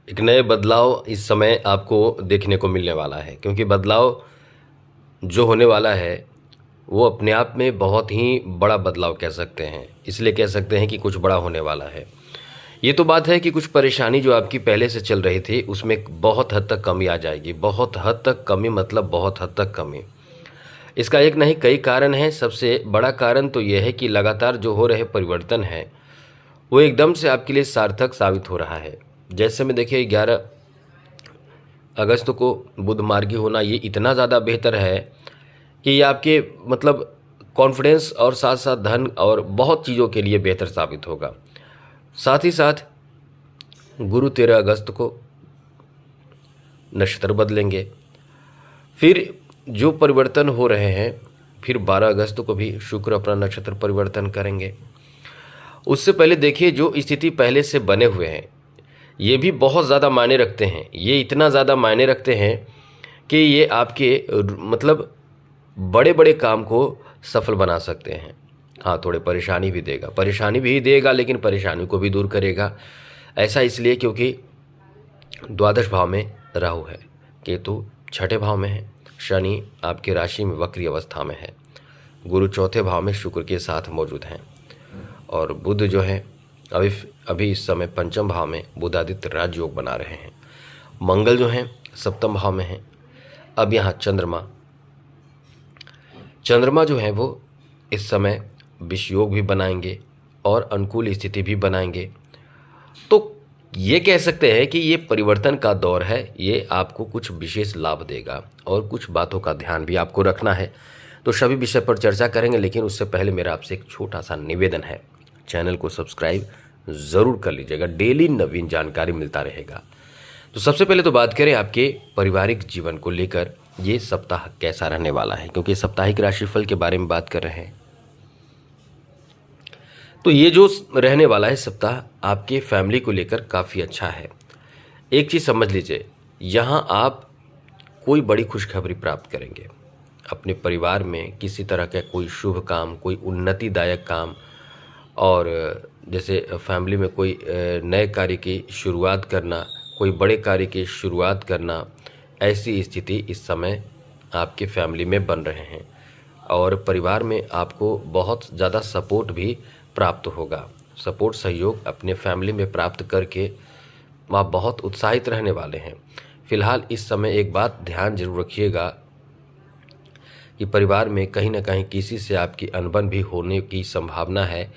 एक नए बदलाव इस समय आपको देखने को मिलने वाला है, क्योंकि बदलाव जो होने वाला है वो अपने आप में बहुत ही बड़ा बदलाव कह सकते हैं। इसलिए कह सकते हैं कि कुछ बड़ा होने वाला है। ये तो बात है कि कुछ परेशानी जो आपकी पहले से चल रही थी उसमें बहुत हद तक कमी आ जाएगी। बहुत हद तक कमी मतलब बहुत हद तक कमी। इसका एक नहीं कई कारण हैं। सबसे बड़ा कारण तो यह है कि लगातार जो हो रहे परिवर्तन हैं वो एकदम से आपके लिए सार्थक साबित हो रहा है। जैसे में देखिए 11 अगस्त को बुध मार्गी होना ये इतना ज़्यादा बेहतर है कि ये आपके मतलब कॉन्फिडेंस और साथ साथ धन और बहुत चीज़ों के लिए बेहतर साबित होगा। साथ ही साथ गुरु 13 अगस्त को नक्षत्र बदलेंगे। फिर जो परिवर्तन हो रहे हैं, फिर 12 अगस्त को भी शुक्र अपना नक्षत्र परिवर्तन करेंगे। उससे पहले देखिए जो स्थिति पहले से बने हुए हैं ये भी बहुत ज़्यादा मायने रखते हैं। ये इतना ज़्यादा मायने रखते हैं कि ये आपके मतलब बड़े बड़े काम को सफल बना सकते हैं। हाँ, थोड़े परेशानी भी देगा लेकिन परेशानी को भी दूर करेगा। ऐसा इसलिए क्योंकि द्वादश भाव में राहु है, केतु छठे भाव में है, शनि आपकी राशि में वक्री अवस्था में है, गुरु चौथे भाव में शुक्र के साथ मौजूद हैं और बुध जो है अभी इस समय पंचम भाव में बुधादित्य राजयोग बना रहे हैं। मंगल जो है सप्तम भाव में है। अब यहाँ चंद्रमा जो है वो इस समय विषयोग भी बनाएंगे और अनुकूल स्थिति भी बनाएंगे। तो ये कह सकते हैं कि ये परिवर्तन का दौर है। ये आपको कुछ विशेष लाभ देगा और कुछ बातों का ध्यान भी आपको रखना है। तो सभी विषय पर चर्चा करेंगे, लेकिन उससे पहले मेरा आपसे एक छोटा सा निवेदन है, चैनल को सब्सक्राइब ज़रूर कर लीजिएगा। डेली नवीन जानकारी मिलता रहेगा। तो सबसे पहले तो बात करें आपके पारिवारिक जीवन को लेकर ये सप्ताह कैसा रहने वाला है, क्योंकि साप्ताहिक राशिफल के बारे में बात कर रहे हैं। तो ये जो रहने वाला है सप्ताह आपके फैमिली को लेकर काफ़ी अच्छा है। एक चीज़ समझ लीजिए, यहाँ आप कोई बड़ी खुशखबरी प्राप्त करेंगे। अपने परिवार में किसी तरह का कोई शुभ काम, कोई उन्नतिदायक काम, और जैसे फैमिली में कोई नए कार्य की शुरुआत करना, कोई बड़े कार्य की शुरुआत करना, ऐसी स्थिति इस समय आपके फैमिली में बन रहे हैं। और परिवार में आपको बहुत ज़्यादा सपोर्ट भी प्राप्त होगा। सपोर्ट सहयोग अपने फैमिली में प्राप्त करके वह बहुत उत्साहित रहने वाले हैं। फिलहाल इस समय एक बात ध्यान जरूर रखिएगा कि परिवार में कहीं ना कहीं किसी से आपकी अनबन भी होने की संभावना है,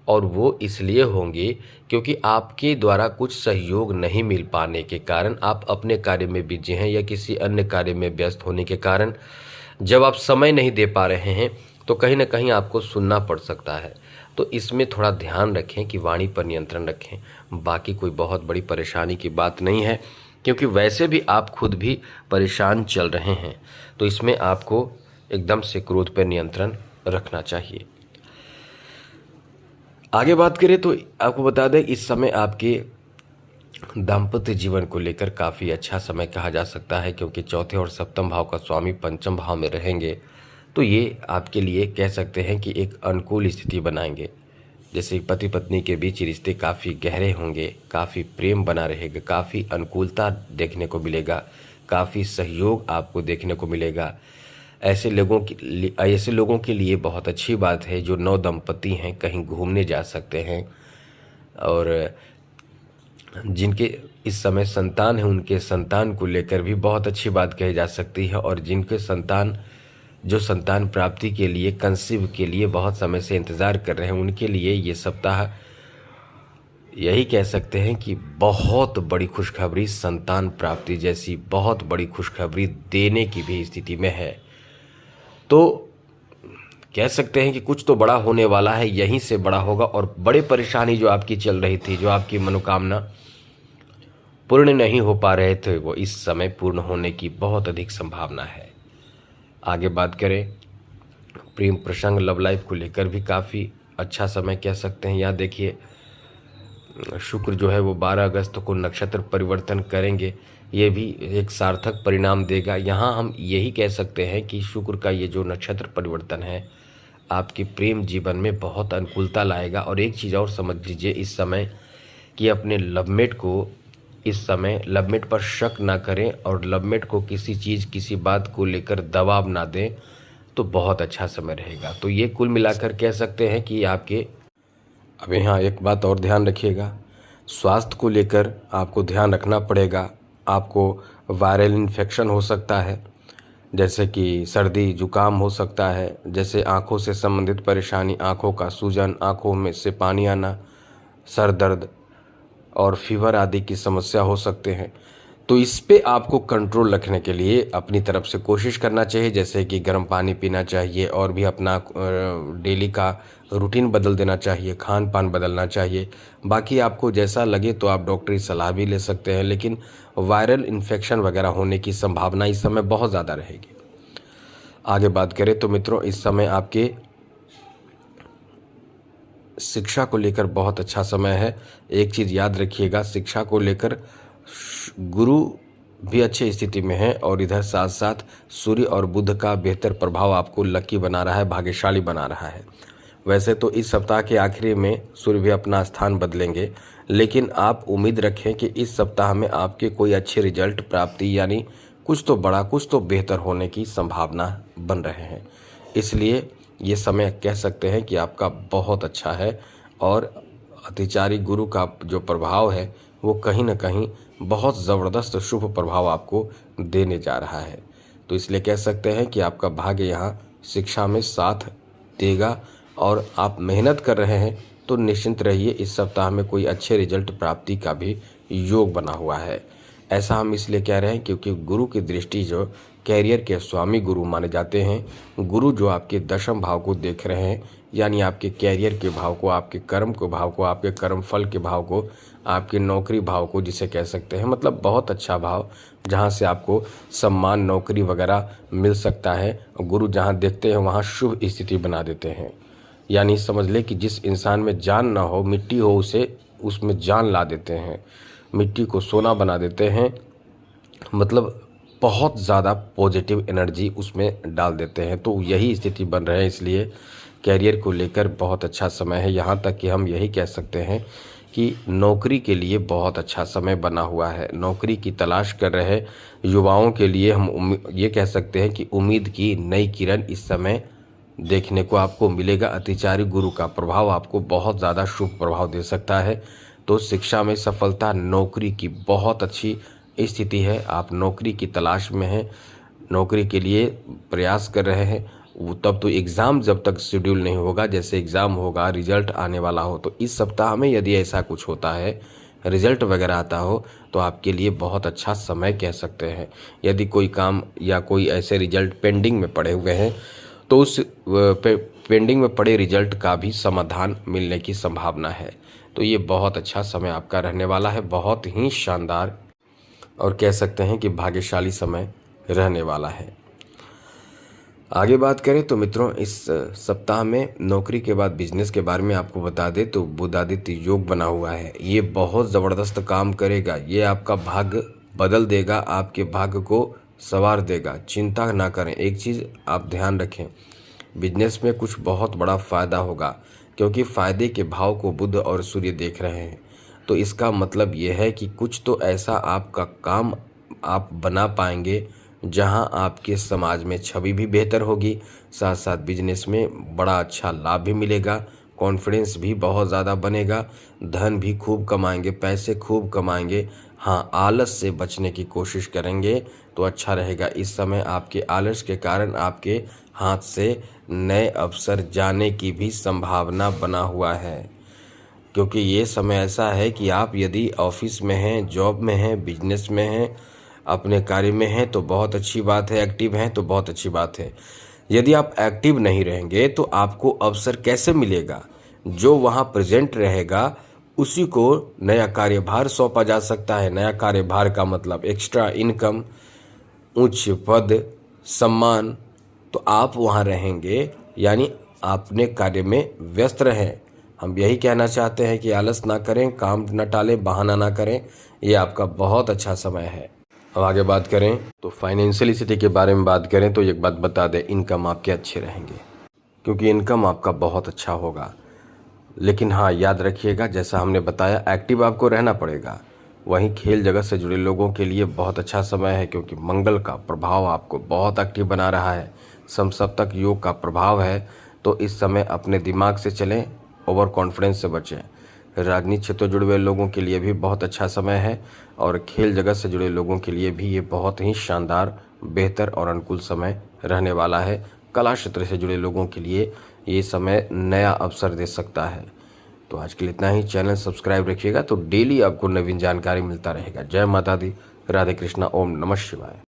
और वो इसलिए होंगी क्योंकि आपके द्वारा कुछ सहयोग नहीं मिल पाने के कारण आप अपने कार्य में बिजी हैं या किसी अन्य कार्य में व्यस्त होने के कारण जब आप समय नहीं दे पा रहे हैं तो कहीं ना कहीं आपको सुनना पड़ सकता है। तो इसमें थोड़ा ध्यान रखें कि वाणी पर नियंत्रण रखें। बाकी कोई बहुत बड़ी परेशानी की बात नहीं है, क्योंकि वैसे भी आप खुद भी परेशान चल रहे हैं। तो इसमें आपको एकदम से क्रोध पर नियंत्रण रखना चाहिए। आगे बात करें तो आपको बता दें इस समय आपके दाम्पत्य जीवन को लेकर काफ़ी अच्छा समय कहा जा सकता है, क्योंकि चौथे और सप्तम भाव का स्वामी पंचम भाव में रहेंगे। तो ये आपके लिए कह सकते हैं कि एक अनुकूल स्थिति बनाएंगे। जैसे पति पत्नी के बीच रिश्ते काफ़ी गहरे होंगे, काफ़ी प्रेम बना रहेगा, काफ़ी अनुकूलता देखने को मिलेगा, काफ़ी सहयोग आपको देखने को मिलेगा। ऐसे लोगों के लिए बहुत अच्छी बात है जो नव दंपति हैं, कहीं घूमने जा सकते हैं। और जिनके इस समय संतान है उनके संतान को लेकर भी बहुत अच्छी बात कही जा सकती है। और जिनके संतान प्राप्ति के लिए, कंसीव के लिए बहुत समय से इंतज़ार कर रहे हैं, उनके लिए ये सप्ताह यही कह सकते हैं कि बहुत बड़ी खुशखबरी, संतान प्राप्ति जैसी बहुत बड़ी खुशखबरी देने की भी स्थिति में है। तो कह सकते हैं कि कुछ तो बड़ा होने वाला है, यहीं से बड़ा होगा। और बड़े परेशानी जो आपकी चल रही थी, जो आपकी मनोकामना पूर्ण नहीं हो पा रहे थे, वो इस समय पूर्ण होने की बहुत अधिक संभावना है। आगे बात करें प्रेम प्रसंग, लव लाइफ को लेकर भी काफ़ी अच्छा समय कह सकते हैं। यहाँ देखिए शुक्र जो है वो 12 अगस्त को नक्षत्र परिवर्तन करेंगे। ये भी एक सार्थक परिणाम देगा। यहाँ हम यही कह सकते हैं कि शुक्र का ये जो नक्षत्र परिवर्तन है आपके प्रेम जीवन में बहुत अनुकूलता लाएगा। और एक चीज़ और समझ लीजिए इस समय कि अपने लवमेट को इस समय लवमेट पर शक ना करें और लवमेट को किसी चीज़ किसी बात को लेकर दबाव ना दें, तो बहुत अच्छा समय रहेगा। तो ये कुल मिलाकर कह सकते हैं कि आपके, अब यहाँ एक बात और ध्यान रखिएगा, स्वास्थ्य को लेकर आपको ध्यान रखना पड़ेगा। आपको वायरल इन्फेक्शन हो सकता है, जैसे कि सर्दी जुकाम हो सकता है, जैसे आँखों से संबंधित परेशानी, आँखों का सूजन, आँखों में से पानी आना, सर दर्द और फीवर आदि की समस्या हो सकते हैं। तो इस पे आपको कंट्रोल रखने के लिए अपनी तरफ से कोशिश करना चाहिए, जैसे कि गर्म पानी पीना चाहिए और भी अपना डेली का रूटीन बदल देना चाहिए, खान पान बदलना चाहिए। बाकी आपको जैसा लगे तो आप डॉक्टरी सलाह भी ले सकते हैं, लेकिन वायरल इन्फेक्शन वगैरह होने की संभावना इस समय बहुत ज़्यादा रहेगी। आगे बात करें तो मित्रों, इस समय आपके शिक्षा को लेकर बहुत अच्छा समय है। एक चीज़ याद रखिएगा, शिक्षा को लेकर गुरु भी अच्छी स्थिति में है और इधर साथ साथ सूर्य और बुध का बेहतर प्रभाव आपको लकी बना रहा है, भाग्यशाली बना रहा है। वैसे तो इस सप्ताह के आखिरी में सूर्य भी अपना स्थान बदलेंगे, लेकिन आप उम्मीद रखें कि इस सप्ताह में आपके कोई अच्छे रिजल्ट प्राप्ति, यानी कुछ तो बड़ा कुछ तो बेहतर होने की संभावना बन रहे हैं। इसलिए ये समय कह सकते हैं कि आपका बहुत अच्छा है और अतिचारी गुरु का जो प्रभाव है वो कहीं ना कहीं बहुत ज़बरदस्त शुभ प्रभाव आपको देने जा रहा है। तो इसलिए कह सकते हैं कि आपका भाग्य यहाँ शिक्षा में साथ देगा और आप मेहनत कर रहे हैं तो निश्चिंत रहिए, इस सप्ताह में कोई अच्छे रिजल्ट प्राप्ति का भी योग बना हुआ है। ऐसा हम इसलिए कह रहे हैं क्योंकि गुरु की दृष्टि जो कैरियर के स्वामी गुरु माने जाते हैं, गुरु जो आपके दशम भाव को देख रहे हैं, यानी आपके कैरियर के भाव को, आपके कर्म के भाव को, आपके कर्म फल के भाव को, आपके नौकरी भाव को, जिसे कह सकते हैं मतलब बहुत अच्छा भाव, जहाँ से आपको सम्मान नौकरी वगैरह मिल सकता है। गुरु जहाँ देखते हैं वहाँ शुभ स्थिति बना देते हैं। यानी समझ ले कि जिस इंसान में जान ना हो, मिट्टी हो, उसे उसमें जान ला देते हैं, मिट्टी को सोना बना देते हैं, मतलब बहुत ज़्यादा पॉजिटिव एनर्जी उसमें डाल देते हैं। तो यही स्थिति बन रहे हैं, इसलिए कैरियर को लेकर बहुत अच्छा समय है। यहाँ तक कि हम यही कह सकते हैं कि नौकरी के लिए बहुत अच्छा समय बना हुआ है। नौकरी की तलाश कर रहे युवाओं के लिए हम ये कह सकते हैं कि उम्मीद की नई किरण इस समय देखने को आपको मिलेगा। अतिचारी गुरु का प्रभाव आपको बहुत ज़्यादा शुभ प्रभाव दे सकता है। तो शिक्षा में सफलता, नौकरी की बहुत अच्छी स्थिति है। आप नौकरी की तलाश में हैं, नौकरी के लिए प्रयास कर रहे हैं, तब तो एग्ज़ाम जब तक शेड्यूल नहीं होगा, जैसे एग्ज़ाम होगा, रिजल्ट आने वाला हो, तो इस सप्ताह में यदि ऐसा कुछ होता है, रिजल्ट वगैरह आता हो, तो आपके लिए बहुत अच्छा समय कह सकते हैं। यदि कोई काम या कोई ऐसे रिजल्ट पेंडिंग में पड़े हुए हैं तो उस पेंडिंग में पड़े रिजल्ट का भी समाधान मिलने की संभावना है। तो ये बहुत अच्छा समय आपका रहने वाला है, बहुत ही शानदार और कह सकते हैं कि भाग्यशाली समय रहने वाला है। आगे बात करें तो मित्रों, इस सप्ताह में नौकरी के बाद बिजनेस के बारे में आपको बता दें तो बुधादित्य योग बना हुआ है। ये बहुत ज़बरदस्त काम करेगा, ये आपका भाग्य बदल देगा, आपके भाग्य को संवार देगा। चिंता ना करें। एक चीज़ आप ध्यान रखें, बिजनेस में कुछ बहुत बड़ा फ़ायदा होगा, क्योंकि फ़ायदे के भाव को बुध और सूर्य देख रहे हैं। तो इसका मतलब ये है कि कुछ तो ऐसा आपका काम आप बना पाएंगे जहां आपके समाज में छवि भी बेहतर होगी, साथ साथ बिजनेस में बड़ा अच्छा लाभ भी मिलेगा, कॉन्फिडेंस भी बहुत ज़्यादा बनेगा, धन भी खूब कमाएंगे, पैसे खूब कमाएंगे। हाँ, आलस से बचने की कोशिश करेंगे तो अच्छा रहेगा। इस समय आपके आलस के कारण आपके हाथ से नए अवसर जाने की भी संभावना बना हुआ है, क्योंकि ये समय ऐसा है कि आप यदि ऑफिस में हैं, जॉब में हैं, बिजनेस में हैं, अपने कार्य में हैं तो बहुत अच्छी बात है, एक्टिव हैं तो बहुत अच्छी बात है। यदि आप एक्टिव नहीं रहेंगे तो आपको अवसर कैसे मिलेगा? जो वहाँ प्रेजेंट रहेगा उसी को नया कार्यभार सौंपा जा सकता है। नया कार्यभार का मतलब एक्स्ट्रा इनकम, उच्च पद, सम्मान। तो आप वहाँ रहेंगे, यानी अपने कार्य में व्यस्त रहें। हम यही कहना चाहते हैं कि आलस ना करें, काम न टालें, बहाना ना करें। ये आपका बहुत अच्छा समय है। अब आगे बात करें तो फाइनेंशियल स्थिति के बारे में बात करें तो एक बात बता दें, इनकम आपके अच्छे रहेंगे, क्योंकि इनकम आपका बहुत अच्छा होगा। लेकिन हाँ, याद रखिएगा, जैसा हमने बताया, एक्टिव आपको रहना पड़ेगा। वहीं खेल जगत से जुड़े लोगों के लिए बहुत अच्छा समय है, क्योंकि मंगल का प्रभाव आपको बहुत एक्टिव बना रहा है। समसप्तक योग का प्रभाव है, तो इस समय अपने दिमाग से चलें, ओवर कॉन्फिडेंस से बचें। राजनीति क्षेत्र से जुड़े हुए लोगों के लिए भी बहुत अच्छा समय है, और खेल जगत से जुड़े लोगों के लिए भी ये बहुत ही शानदार, बेहतर और अनुकूल समय रहने वाला है। कला क्षेत्र से जुड़े लोगों के लिए ये समय नया अवसर दे सकता है। तो आज के लिए इतना ही। चैनल सब्सक्राइब रखिएगा, तो डेली आपको नवीन जानकारी मिलता रहेगा। जय माता दी, राधे कृष्णा, ओम नमः शिवाय।